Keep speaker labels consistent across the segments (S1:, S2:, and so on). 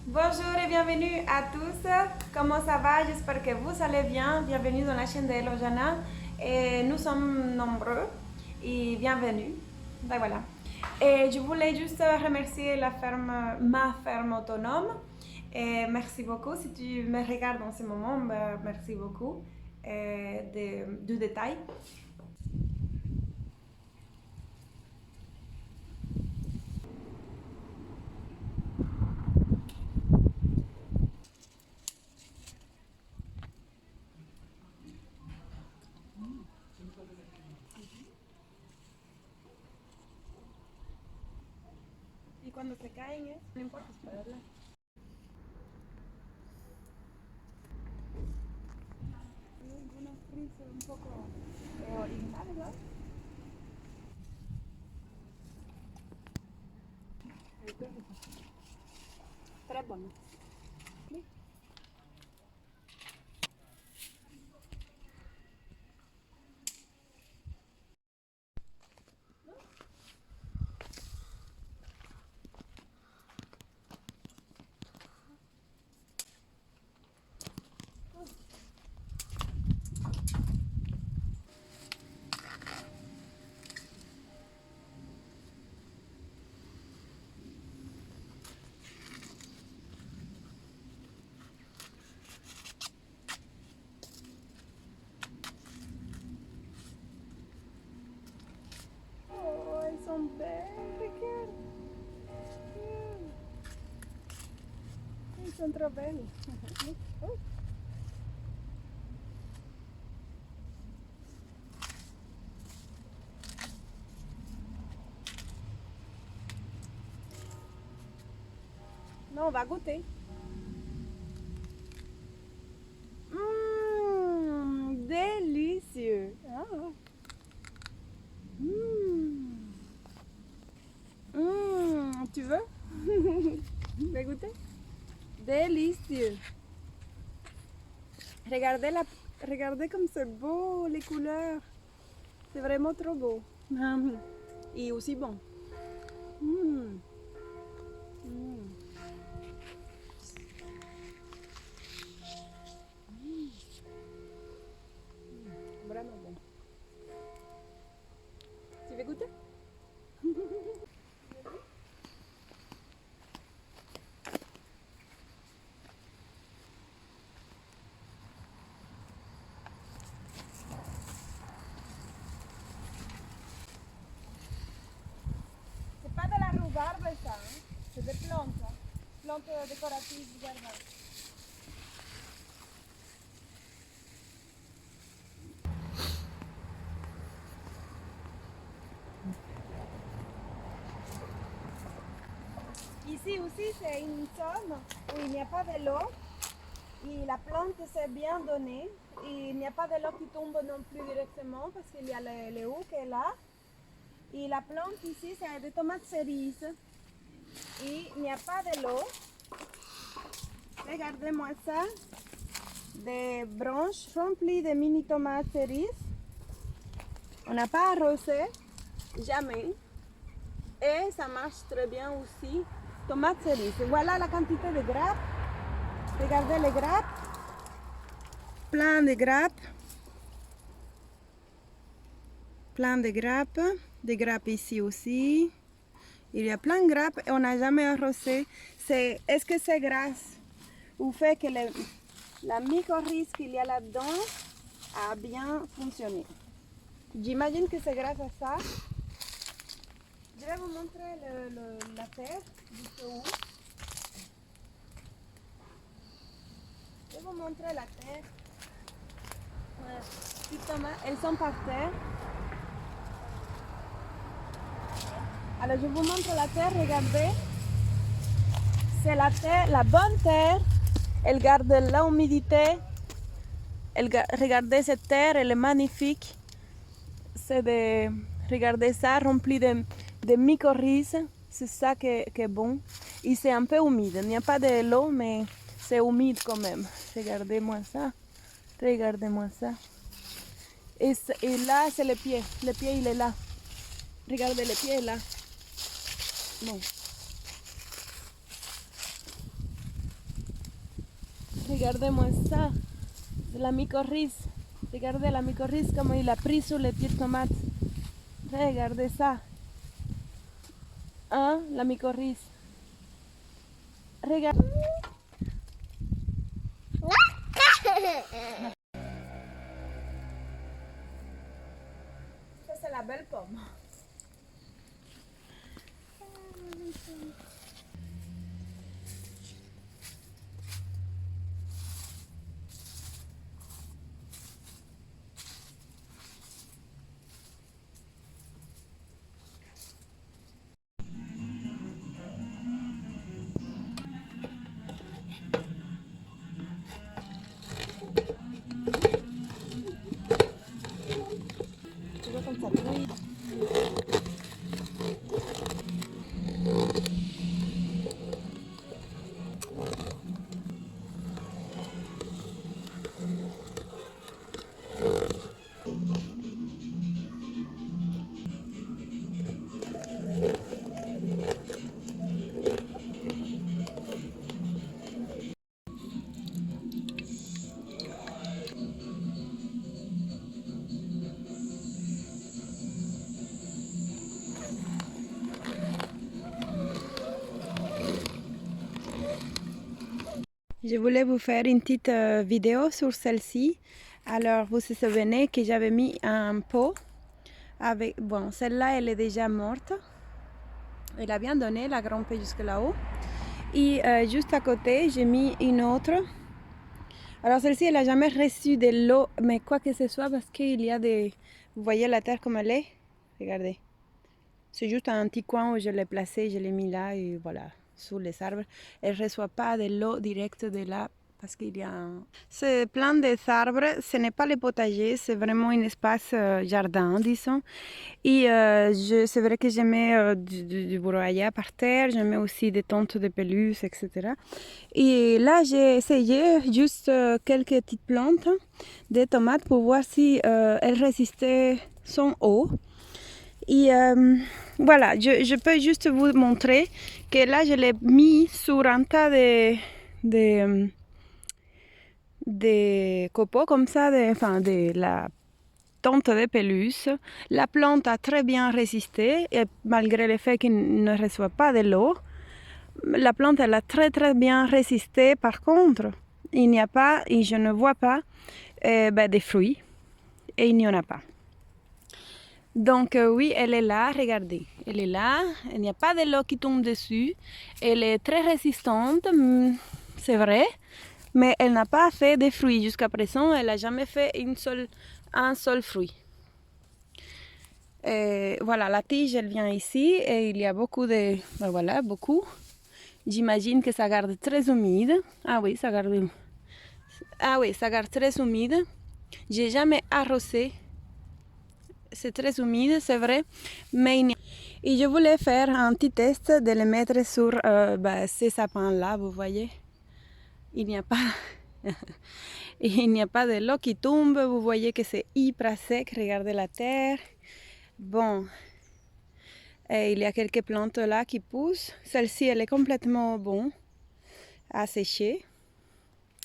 S1: Bonjour et bienvenue à tous. Comment ça va? J'espère que vous allez bien. Bienvenue dans la chaîne de Hello Jana. Et nous sommes nombreux et bienvenue. Donc voilà. Et je voulais juste remercier ma ferme autonome. Et merci beaucoup. Si tu me regardes en ce moment, merci beaucoup du détail. Y cuando se caen, no importa esperarla. Una actriz un poco original, ¿no? Très bonne. Oh, elles sont belles, regarde. Elles sont trop belles. Oh. Non, on va goûter. Délicieux. Ah. Tu veux? Tu veux goûter? Délicieux. Regardez comme c'est beau, les couleurs. C'est vraiment trop beau. Et aussi bon. Mm. Mm. Vraiment bon. Tu veux goûter? C'est pas de la rhubarbe ça, hein? C'est des plantes, hein? Plantes décoratives du jardin. Ici aussi c'est une zone où il n'y a pas de l'eau et la plante s'est bien donnée. Et il n'y a pas de l'eau qui tombe non plus directement parce qu'il y a le eau qui est là. Et la plante ici c'est des tomates cerises. Et il n'y a pas de l'eau. Regardez-moi ça. Des branches remplies de mini tomates cerises. On n'a pas arrosé, jamais. Et ça marche très bien aussi. Tomates cerises. Voilà la quantité de grappes. Regardez les grappes. Plein de grappes. Plein de grappes. Des grappes ici aussi. Il y a plein de grappes et on n'a jamais arrosé. Est-ce que c'est grâce au fait que la mycorhize qu'il y a là-dedans a bien fonctionné? J'imagine que c'est grâce à ça. Je vais vous montrer la terre jusqu'au. Je vais vous montrer la terre. Justement, elles sont par terre. Alors je vous montre la terre, regardez. C'est la terre, la bonne terre. Elle garde l'humidité. Regardez cette terre, elle est magnifique. Regardez ça, rempli de mycorhizes. C'est ça qui est bon. Et c'est un peu humide. Il n'y a pas de l'eau, mais c'est humide quand même. Regardez-moi ça. Regardez-moi ça. Et là, c'est le pied. Le pied, il est là. Regardez, le pied est là. Bon. Regardez-moi ça. C'est la mycorhize. Regardez la mycorhize comment il a pris sur les petites tomates. Regardez ça. Hein, la mycorhize. Regarde. Ça c'est la belle pomme. Tu vois comme ça brille. Je voulais vous faire une petite vidéo sur celle-ci. Alors, vous vous souvenez que j'avais mis un pot avec... Bon, celle-là, elle est déjà morte. Elle a bien donné, elle a grimpé jusque là-haut. Et juste à côté, j'ai mis une autre. Alors, celle-ci, elle n'a jamais reçu de l'eau, mais quoi que ce soit, parce qu'il y a des... Vous voyez la terre comme elle est? Regardez. C'est juste un petit coin où je l'ai placé, je l'ai mis là et voilà, sous les arbres. Elle ne reçoit pas de l'eau directe de là parce qu'il y a un... C'est plein d'arbres, ce n'est pas le potager, c'est vraiment un espace jardin, disons. Et c'est vrai que je mets du broyat par terre, je mets aussi des tentes de pelouse, etc. Et là, j'ai essayé juste quelques petites plantes de tomates pour voir si elles résistaient sans eau. Et voilà, je peux juste vous montrer que là, je l'ai mis sur un tas de copeaux comme ça, de la tente de pelouse. La plante a très bien résisté, et malgré le fait qu'il ne reçoit pas de l'eau. La plante, elle a très très bien résisté. Par contre, il n'y a pas, et je ne vois pas, des fruits, et il n'y en a pas. Donc oui, elle est là, regardez, elle est là, il n'y a pas de l'eau qui tombe dessus, elle est très résistante, c'est vrai, mais elle n'a pas fait de fruits jusqu'à présent, elle n'a jamais fait un seul fruit. Et voilà, la tige, elle vient ici et il y a beaucoup de... Ben voilà, beaucoup. J'imagine que ça garde très humide. Ah oui, ça garde très humide. J'ai jamais arrosé. C'est très humide, c'est vrai, mais et je voulais faire un petit test de les mettre sur ces sapins-là, vous voyez. Il n'y a pas il n'y a pas de l'eau qui tombe, vous voyez que c'est hyper sec, regardez la terre. Bon, et il y a quelques plantes là qui poussent. Celle-ci, elle est complètement bon à sécher.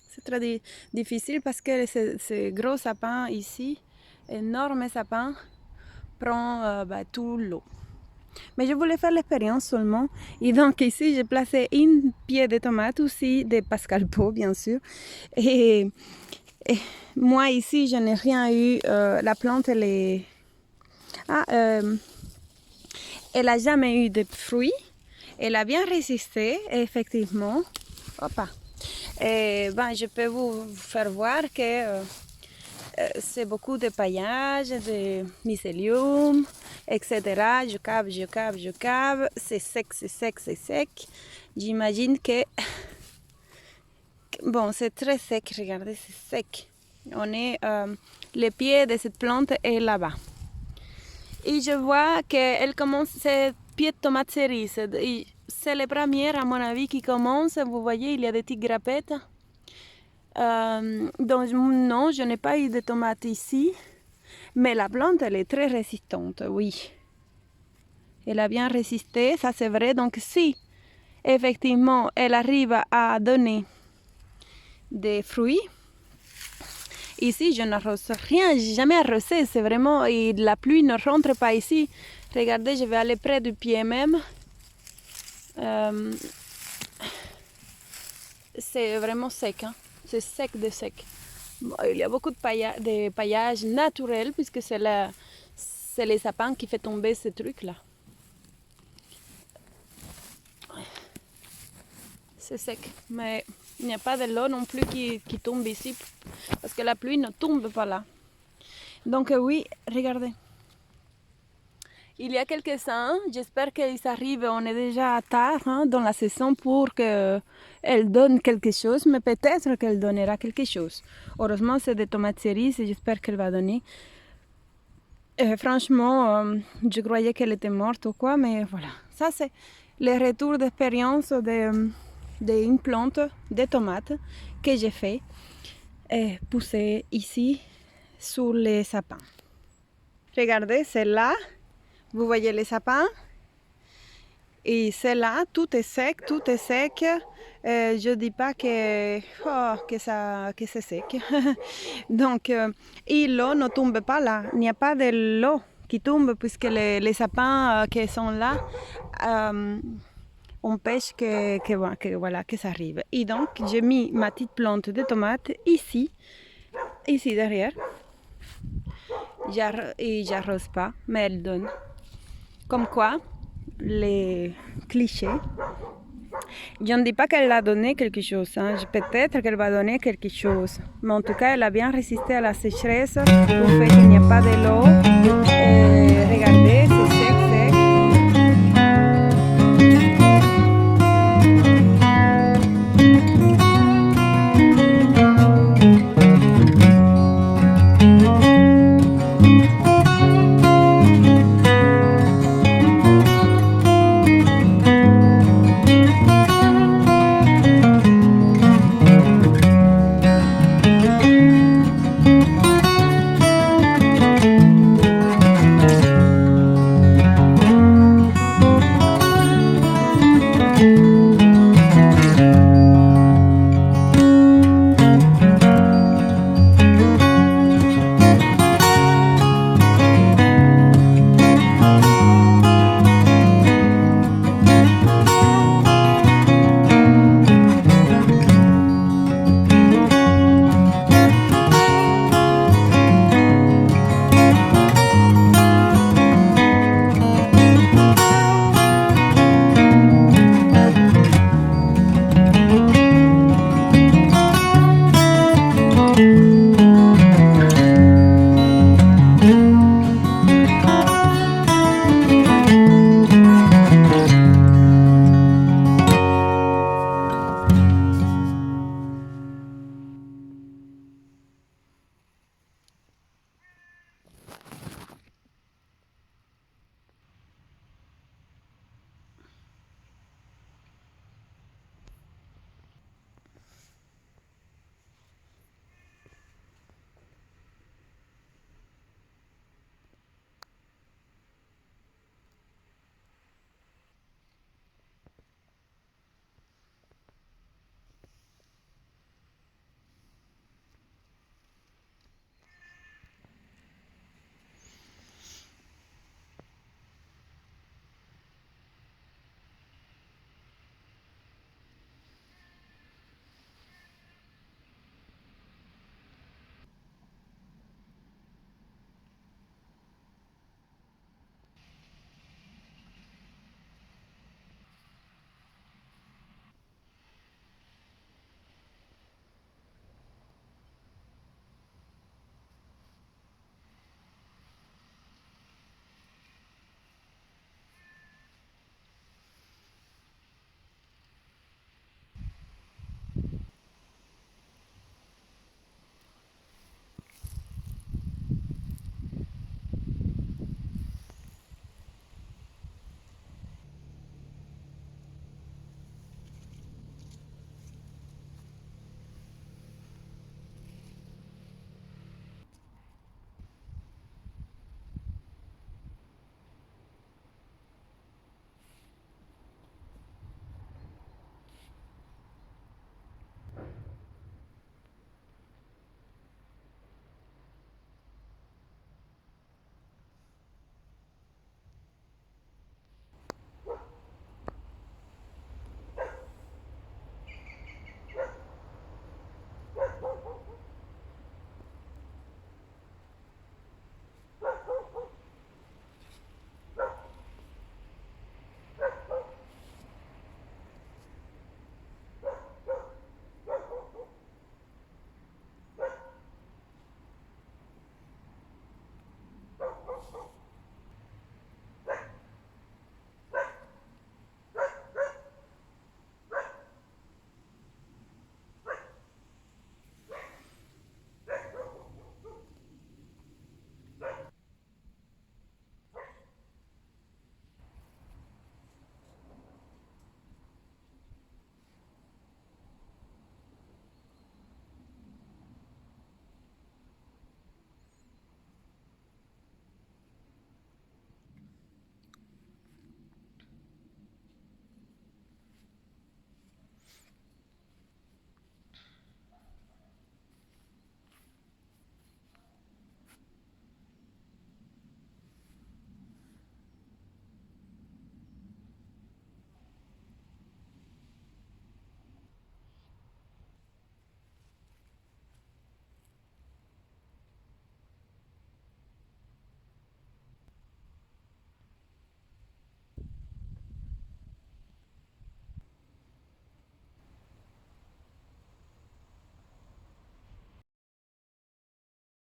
S1: C'est très difficile parce que ce gros sapin ici, énorme sapin, prend tout l'eau. Mais je voulais faire l'expérience seulement. Et donc ici, j'ai placé un pied de tomate aussi, de Pascal Pau, bien sûr. Et moi ici, je n'ai rien eu. La plante, elle est... elle n'a jamais eu de fruits. Elle a bien résisté, effectivement. Opa. Et je peux vous faire voir que c'est beaucoup de paillage, de mycélium, etc. Je cave. C'est sec. J'imagine que... Bon, c'est très sec, regardez, c'est sec. Le pied de cette plante est là-bas. Et je vois qu'elle commence, ces pieds de tomate cerises. C'est les premières, à mon avis, qui commencent. Vous voyez, il y a des petites grappettes. Donc non, je n'ai pas eu de tomates ici, mais la plante, elle est très résistante, oui. Elle a bien résisté, ça c'est vrai. Donc si effectivement elle arrive à donner des fruits. Ici, je n'arrose rien, j'ai jamais arrosé, c'est vraiment... Et la pluie ne rentre pas ici. Regardez, je vais aller près du pied même. C'est vraiment sec, hein. C'est sec de sec. Bon, il y a beaucoup de paillage naturel puisque c'est les sapins qui font tomber ce truc-là. C'est sec, mais il n'y a pas de l'eau non plus qui tombe ici parce que la pluie ne tombe pas là. Donc oui, regardez. Il y a quelques-uns, j'espère qu'ils arrivent, on est déjà tard hein, dans la saison pour qu'elle donne quelque chose, mais peut-être qu'elle donnera quelque chose. Heureusement, c'est des tomates cerises et j'espère qu'elle va donner. Franchement, je croyais qu'elle était morte ou quoi, mais voilà. Ça, c'est le retour d'expérience d'une plante de tomates que j'ai fait pousser ici sur les sapins. Regardez, c'est là. Vous voyez les sapins et c'est là, tout est sec, tout est sec. Je ne dis pas que c'est sec. Donc, et l'eau ne tombe pas là. Il n'y a pas de l'eau qui tombe puisque les sapins qui sont là empêchent que ça arrive. Et donc, j'ai mis ma petite plante de tomates ici derrière. Et j'arrose pas, mais elle donne. Comme quoi, les clichés. Je ne dis pas qu'elle a donné quelque chose, hein. Peut-être qu'elle va donner quelque chose. Mais en tout cas, elle a bien résisté à la sécheresse, au fait qu'il n'y a pas de l'eau.